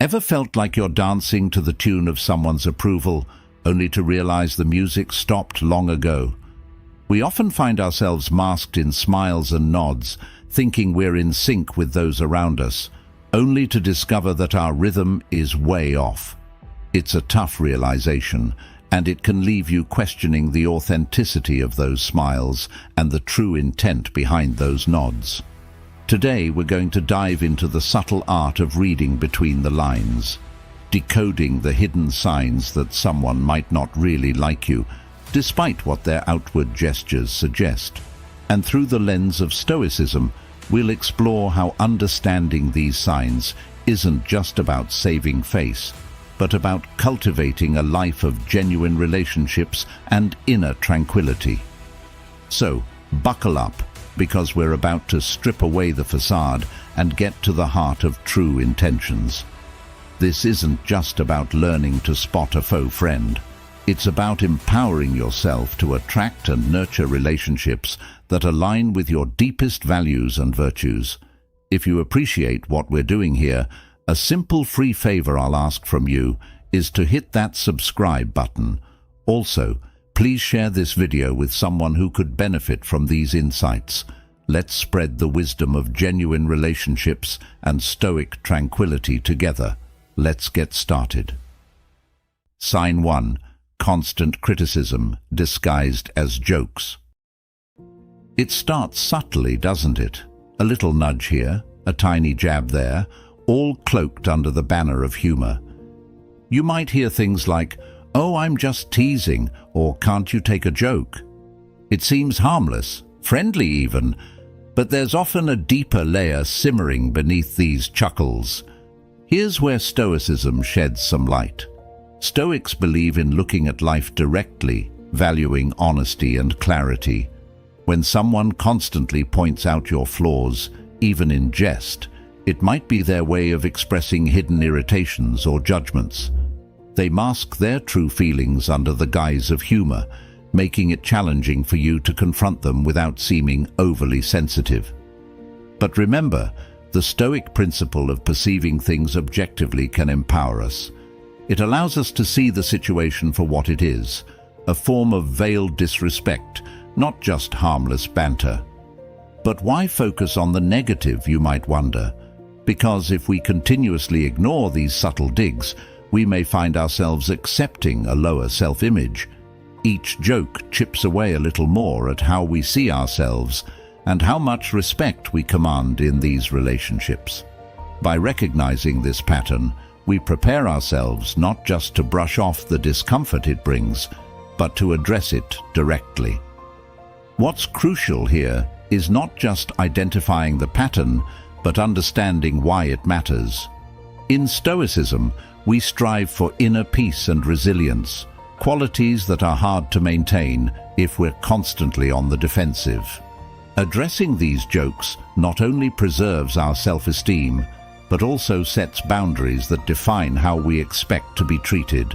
Ever felt like you're dancing to the tune of someone's approval, only to realize the music stopped long ago? We often find ourselves masked in smiles and nods, thinking we're in sync with those around us, only to discover that our rhythm is way off. It's a tough realization, and it can leave you questioning the authenticity of those smiles and the true intent behind those nods. Today we're going to dive into the subtle art of reading between the lines, decoding the hidden signs that someone might not really like you, despite what their outward gestures suggest. And through the lens of Stoicism, we'll explore how understanding these signs isn't just about saving face, but about cultivating a life of genuine relationships and inner tranquility. So, buckle up, because we're about to strip away the facade and get to the heart of true intentions. This isn't just about learning to spot a faux friend. It's about empowering yourself to attract and nurture relationships that align with your deepest values and virtues. If you appreciate what we're doing here, a simple free favor I'll ask from you is to hit that subscribe button. Also, please share this video with someone who could benefit from these insights. Let's spread the wisdom of genuine relationships and stoic tranquility together. Let's get started. Sign 1. Constant criticism disguised as jokes. It starts subtly, doesn't it? A little nudge here, a tiny jab there, all cloaked under the banner of humor. You might hear things like, "Oh, I'm just teasing," or "Can't you take a joke?" It seems harmless, friendly even, but there's often a deeper layer simmering beneath these chuckles. Here's where Stoicism sheds some light. Stoics believe in looking at life directly, valuing honesty and clarity. When someone constantly points out your flaws, even in jest, it might be their way of expressing hidden irritations or judgments. They mask their true feelings under the guise of humor, making it challenging for you to confront them without seeming overly sensitive. But remember, the Stoic principle of perceiving things objectively can empower us. It allows us to see the situation for what it is, a form of veiled disrespect, not just harmless banter. But why focus on the negative, you might wonder? Because if we continuously ignore these subtle digs, we may find ourselves accepting a lower self-image. Each joke chips away a little more at how we see ourselves and how much respect we command in these relationships. By recognizing this pattern, we prepare ourselves not just to brush off the discomfort it brings, but to address it directly. What's crucial here is not just identifying the pattern, but understanding why it matters. In Stoicism, we strive for inner peace and resilience, qualities that are hard to maintain if we're constantly on the defensive. Addressing these jokes not only preserves our self-esteem, but also sets boundaries that define how we expect to be treated.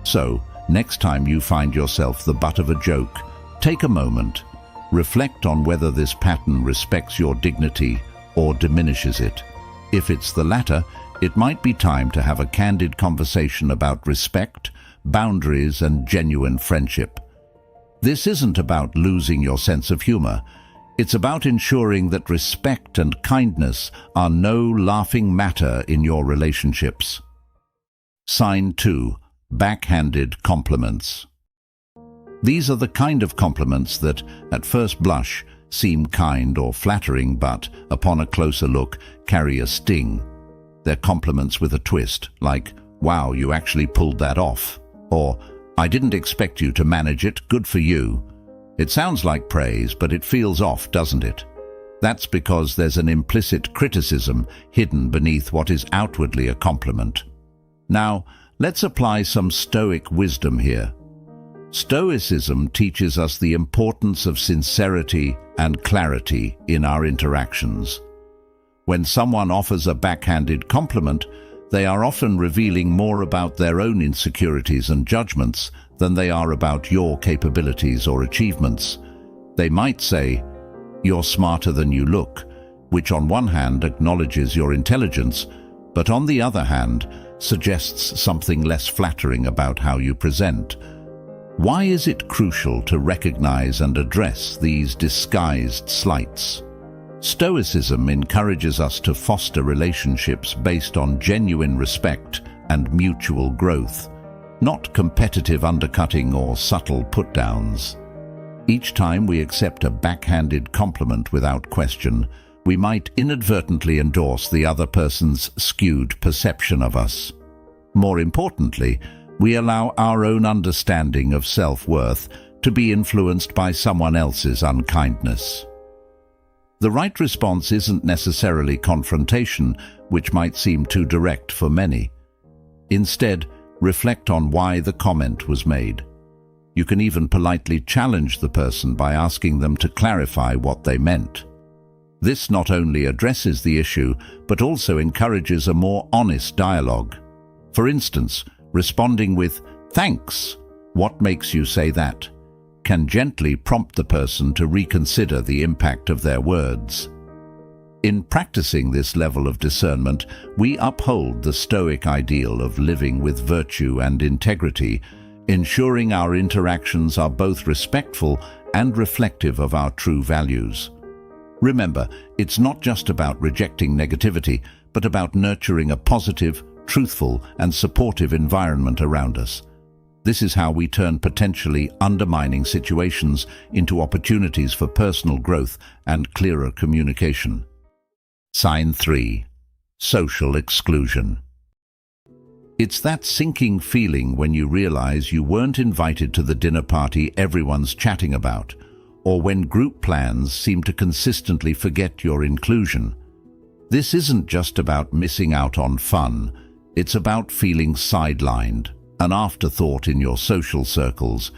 So, next time you find yourself the butt of a joke, take a moment, reflect on whether this pattern respects your dignity or diminishes it. If it's the latter, it might be time to have a candid conversation about respect, boundaries, and genuine friendship. This isn't about losing your sense of humor. It's about ensuring that respect and kindness are no laughing matter in your relationships. Sign 2. Backhanded compliments. These are the kind of compliments that, at first blush, seem kind or flattering, but, upon a closer look, carry a sting. They're compliments with a twist, like, "Wow, you actually pulled that off," or "I didn't expect you to manage it, good for you." It sounds like praise, but it feels off, doesn't it? That's because there's an implicit criticism hidden beneath what is outwardly a compliment. Now, let's apply some Stoic wisdom here. Stoicism teaches us the importance of sincerity and clarity in our interactions. When someone offers a backhanded compliment, they are often revealing more about their own insecurities and judgments than they are about your capabilities or achievements. They might say, "You're smarter than you look," which on one hand acknowledges your intelligence, but on the other hand, suggests something less flattering about how you present. Why is it crucial to recognize and address these disguised slights? Stoicism encourages us to foster relationships based on genuine respect and mutual growth, not competitive undercutting or subtle put-downs. Each time we accept a backhanded compliment without question, we might inadvertently endorse the other person's skewed perception of us. More importantly, we allow our own understanding of self-worth to be influenced by someone else's unkindness. The right response isn't necessarily confrontation, which might seem too direct for many. Instead, reflect on why the comment was made. You can even politely challenge the person by asking them to clarify what they meant. This not only addresses the issue, but also encourages a more honest dialogue. For instance, responding with, "Thanks, what makes you say that?" can gently prompt the person to reconsider the impact of their words. In practicing this level of discernment, we uphold the Stoic ideal of living with virtue and integrity, ensuring our interactions are both respectful and reflective of our true values. Remember, it's not just about rejecting negativity, but about nurturing a positive, truthful, and supportive environment around us. This is how we turn potentially undermining situations into opportunities for personal growth and clearer communication. Sign 3. Social exclusion. It's that sinking feeling when you realize you weren't invited to the dinner party everyone's chatting about, or when group plans seem to consistently forget your inclusion. This isn't just about missing out on fun, it's about feeling sidelined, an afterthought in your social circles.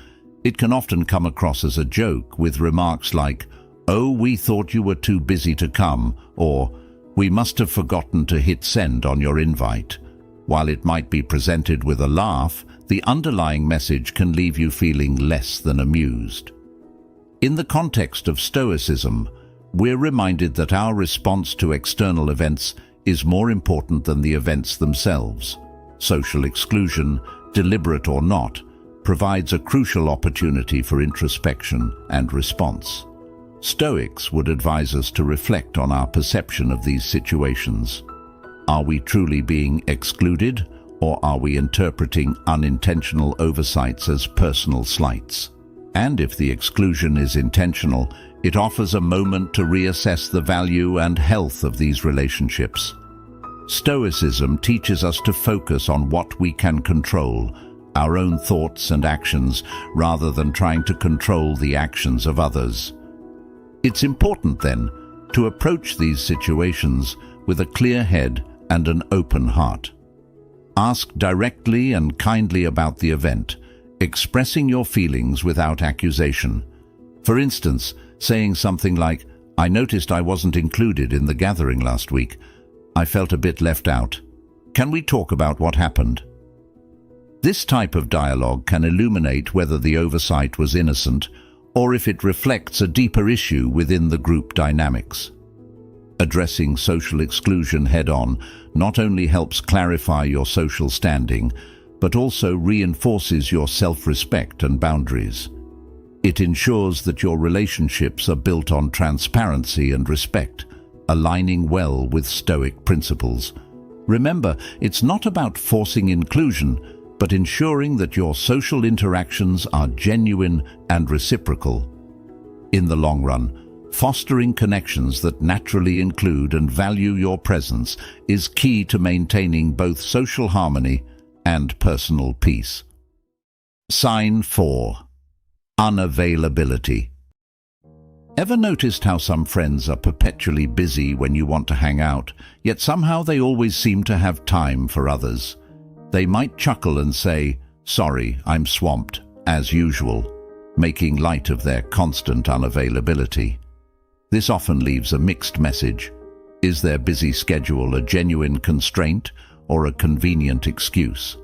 It can often come across as a joke with remarks like, "Oh, we thought you were too busy to come," or "We must have forgotten to hit send on your invite." While it might be presented with a laugh, the underlying message can leave you feeling less than amused. In the context of Stoicism, we're reminded that our response to external events is more important than the events themselves. Social exclusion, deliberate or not, provides a crucial opportunity for introspection and response. Stoics would advise us to reflect on our perception of these situations. Are we truly being excluded, or are we interpreting unintentional oversights as personal slights? And if the exclusion is intentional, it offers a moment to reassess the value and health of these relationships. Stoicism teaches us to focus on what we can control, our own thoughts and actions, rather than trying to control the actions of others. It's important, then, to approach these situations with a clear head and an open heart. Ask directly and kindly about the event, expressing your feelings without accusation. For instance, saying something like, "I noticed I wasn't included in the gathering last week. I felt a bit left out. Can we talk about what happened?" This type of dialogue can illuminate whether the oversight was innocent or if it reflects a deeper issue within the group dynamics. Addressing social exclusion head-on not only helps clarify your social standing, but also reinforces your self-respect and boundaries. It ensures that your relationships are built on transparency and respect, aligning well with Stoic principles. Remember, it's not about forcing inclusion, but ensuring that your social interactions are genuine and reciprocal. In the long run, fostering connections that naturally include and value your presence is key to maintaining both social harmony and personal peace. Sign 4. Unavailability. Ever noticed how some friends are perpetually busy when you want to hang out, yet somehow they always seem to have time for others? They might chuckle and say, "Sorry, I'm swamped," as usual, making light of their constant unavailability. This often leaves a mixed message. Is their busy schedule a genuine constraint or a convenient excuse?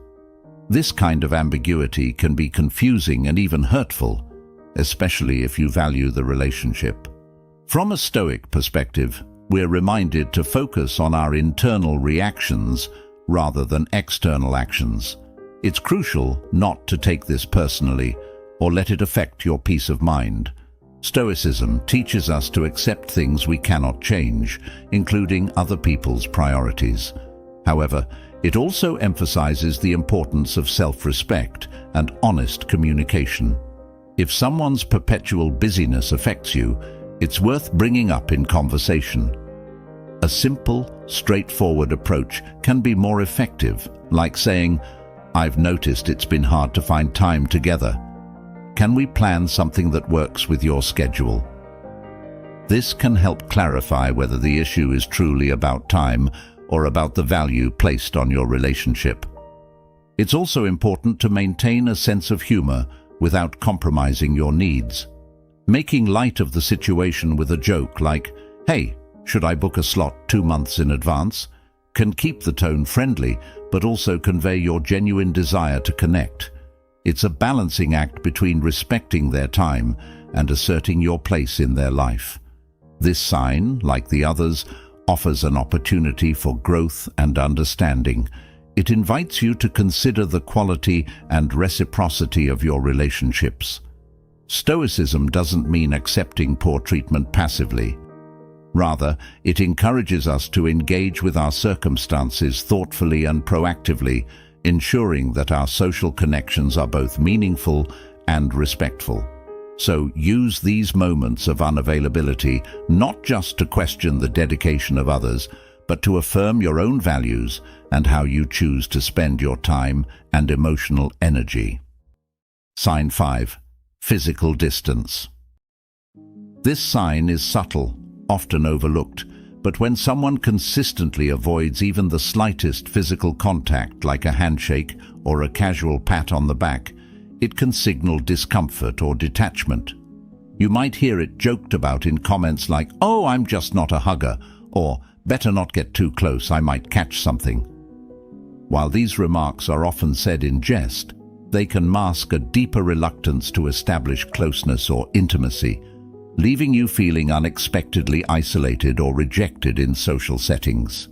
This kind of ambiguity can be confusing and even hurtful, especially if you value the relationship. From a Stoic perspective, We're reminded to focus on our internal reactions rather than external actions. It's crucial not to take this personally or let it affect your peace of mind. Stoicism teaches us to accept things we cannot change, including other people's priorities. However, it also emphasizes the importance of self-respect and honest communication. If someone's perpetual busyness affects you, it's worth bringing up in conversation. A simple, straightforward approach can be more effective, like saying, "I've noticed it's been hard to find time together. Can we plan something that works with your schedule?" This can help clarify whether the issue is truly about time or about the value placed on your relationship. It's also important to maintain a sense of humor without compromising your needs. Making light of the situation with a joke like, "Hey, should I book a slot 2 months in advance?" can keep the tone friendly, but also convey your genuine desire to connect. It's a balancing act between respecting their time and asserting your place in their life. This sign, like the others, offers an opportunity for growth and understanding. It invites you to consider the quality and reciprocity of your relationships. Stoicism doesn't mean accepting poor treatment passively. Rather, it encourages us to engage with our circumstances thoughtfully and proactively, ensuring that our social connections are both meaningful and respectful. So use these moments of unavailability not just to question the dedication of others, but to affirm your own values and how you choose to spend your time and emotional energy. Sign 5. Physical distance. This sign is subtle, often overlooked, but when someone consistently avoids even the slightest physical contact like a handshake or a casual pat on the back, it can signal discomfort or detachment. You might hear it joked about in comments like, "Oh, I'm just not a hugger," or "Better not get too close, I might catch something." While these remarks are often said in jest, they can mask a deeper reluctance to establish closeness or intimacy, leaving you feeling unexpectedly isolated or rejected in social settings.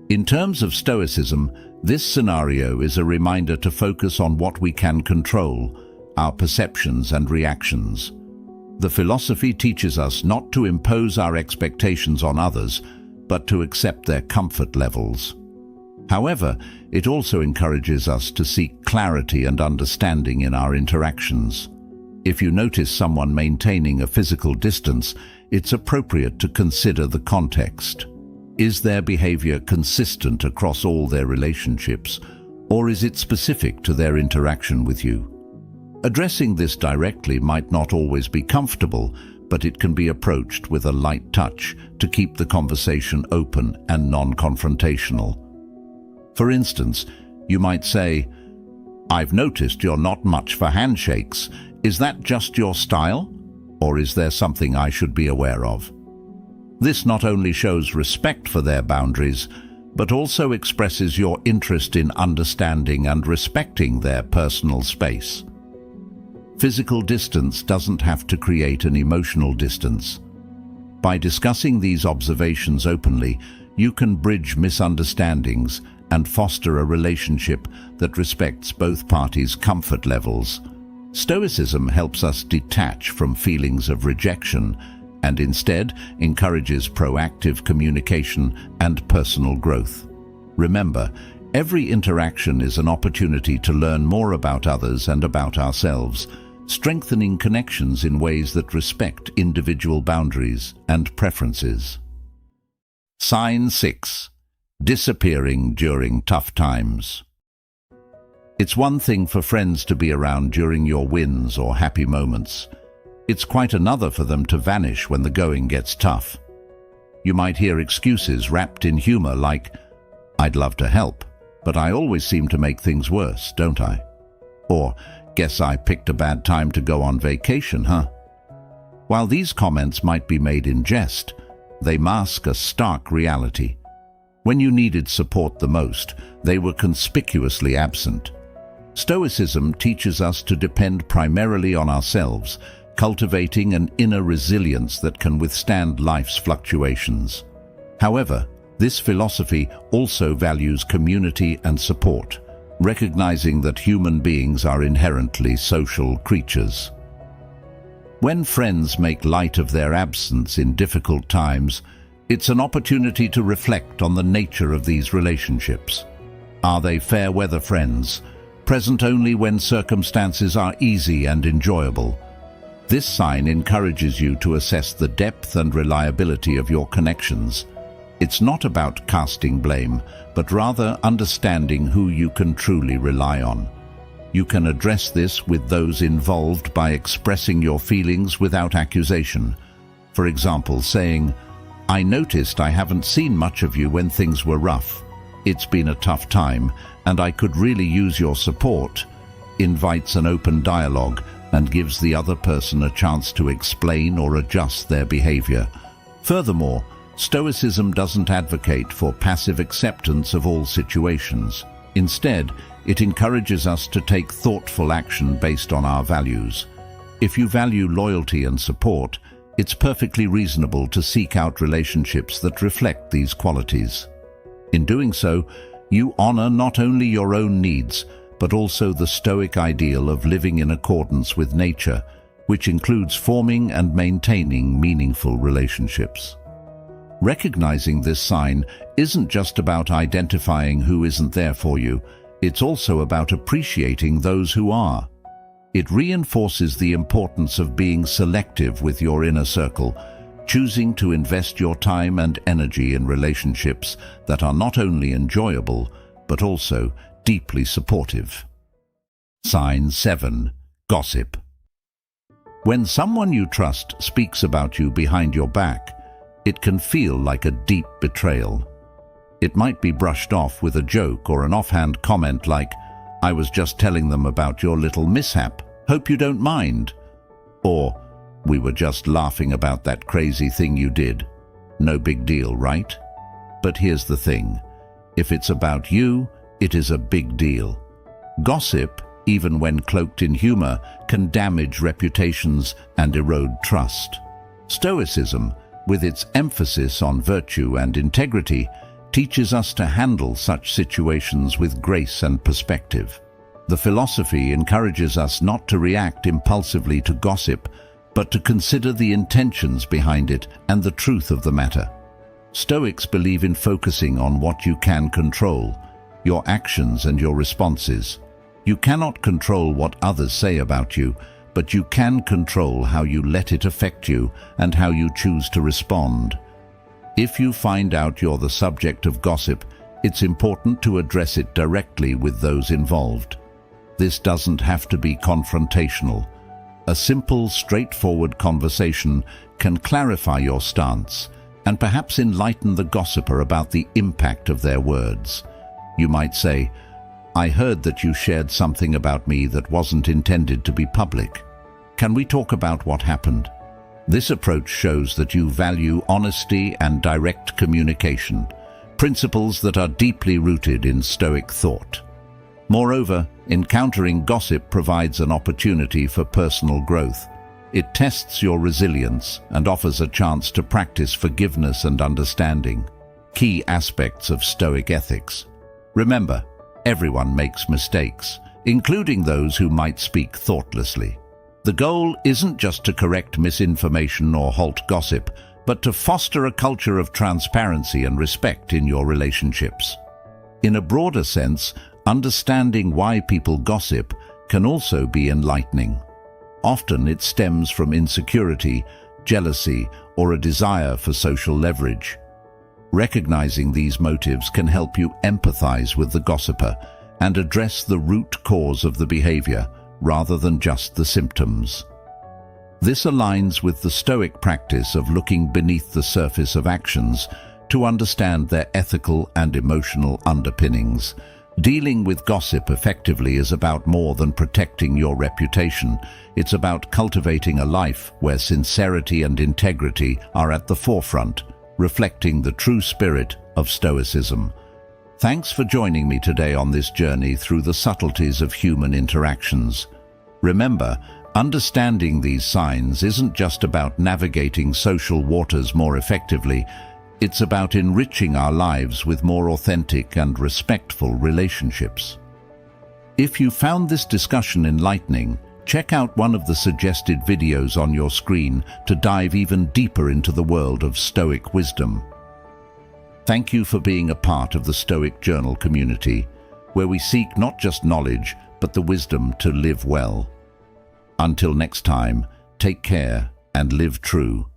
In terms of Stoicism, this scenario is a reminder to focus on what we can control, our perceptions and reactions. The philosophy teaches us not to impose our expectations on others, but to accept their comfort levels. However, it also encourages us to seek clarity and understanding in our interactions. If you notice someone maintaining a physical distance, it's appropriate to consider the context. Is their behavior consistent across all their relationships, or is it specific to their interaction with you? Addressing this directly might not always be comfortable, but it can be approached with a light touch to keep the conversation open and non-confrontational. For instance, you might say, "I've noticed you're not much for handshakes. Is that just your style? Or is there something I should be aware of?" This not only shows respect for their boundaries, but also expresses your interest in understanding and respecting their personal space. Physical distance doesn't have to create an emotional distance. By discussing these observations openly, you can bridge misunderstandings and foster a relationship that respects both parties' comfort levels. Stoicism helps us detach from feelings of rejection and instead encourages proactive communication and personal growth. Remember, every interaction is an opportunity to learn more about others and about ourselves, strengthening connections in ways that respect individual boundaries and preferences. Sign 6. Disappearing during tough times. It's one thing for friends to be around during your wins or happy moments. It's quite another for them to vanish when the going gets tough. You might hear excuses wrapped in humor like, "I'd love to help, but I always seem to make things worse, don't I?" Or, "Guess I picked a bad time to go on vacation, huh?" While these comments might be made in jest, they mask a stark reality. When you needed support the most, they were conspicuously absent. Stoicism teaches us to depend primarily on ourselves cultivating an inner resilience that can withstand life's fluctuations. However, this philosophy also values community and support, recognizing that human beings are inherently social creatures. When friends make light of their absence in difficult times, it's an opportunity to reflect on the nature of these relationships. Are they fair-weather friends, present only when circumstances are easy and enjoyable? This sign encourages you to assess the depth and reliability of your connections. It's not about casting blame, but rather understanding who you can truly rely on. You can address this with those involved by expressing your feelings without accusation. For example, saying, "I noticed I haven't seen much of you when things were rough. It's been a tough time, and I could really use your support," invites an open dialogue and gives the other person a chance to explain or adjust their behavior. Furthermore, Stoicism doesn't advocate for passive acceptance of all situations. Instead, it encourages us to take thoughtful action based on our values. If you value loyalty and support, it's perfectly reasonable to seek out relationships that reflect these qualities. In doing so, you honor not only your own needs, but also the Stoic ideal of living in accordance with nature, which includes forming and maintaining meaningful relationships. Recognizing this sign isn't just about identifying who isn't there for you, it's also about appreciating those who are. It reinforces the importance of being selective with your inner circle, choosing to invest your time and energy in relationships that are not only enjoyable, but also deeply supportive. Sign 7. Gossip. When someone you trust speaks about you behind your back, it can feel like a deep betrayal. It might be brushed off with a joke or an offhand comment like, "I was just telling them about your little mishap, hope you don't mind." Or, "We were just laughing about that crazy thing you did. No big deal, right?" But here's the thing. If it's about you, it is a big deal. Gossip, even when cloaked in humor, can damage reputations and erode trust. Stoicism, with its emphasis on virtue and integrity, teaches us to handle such situations with grace and perspective. The philosophy encourages us not to react impulsively to gossip, but to consider the intentions behind it and the truth of the matter. Stoics believe in focusing on what you can control, your actions and your responses. You cannot control what others say about you, but you can control how you let it affect you and how you choose to respond. If you find out you're the subject of gossip, it's important to address it directly with those involved. This doesn't have to be confrontational. A simple, straightforward conversation can clarify your stance and perhaps enlighten the gossiper about the impact of their words. You might say, "I heard that you shared something about me that wasn't intended to be public. Can we talk about what happened?" This approach shows that you value honesty and direct communication, principles that are deeply rooted in Stoic thought. Moreover, encountering gossip provides an opportunity for personal growth. It tests your resilience and offers a chance to practice forgiveness and understanding, key aspects of Stoic ethics. Remember, everyone makes mistakes, including those who might speak thoughtlessly. The goal isn't just to correct misinformation or halt gossip, but to foster a culture of transparency and respect in your relationships. In a broader sense, understanding why people gossip can also be enlightening. Often it stems from insecurity, jealousy, or a desire for social leverage. Recognizing these motives can help you empathize with the gossiper and address the root cause of the behavior, rather than just the symptoms. This aligns with the Stoic practice of looking beneath the surface of actions to understand their ethical and emotional underpinnings. Dealing with gossip effectively is about more than protecting your reputation. It's about cultivating a life where sincerity and integrity are at the forefront, reflecting the true spirit of Stoicism. Thanks for joining me today on this journey through the subtleties of human interactions. Remember, Understanding these signs isn't just about navigating social waters more effectively, it's about enriching our lives with more authentic and respectful relationships. If you found this discussion enlightening, check out one of the suggested videos on your screen to dive even deeper into the world of Stoic wisdom. Thank you for being a part of the Stoic Journal community, where we seek not just knowledge, but the wisdom to live well. Until next time, take care and live true.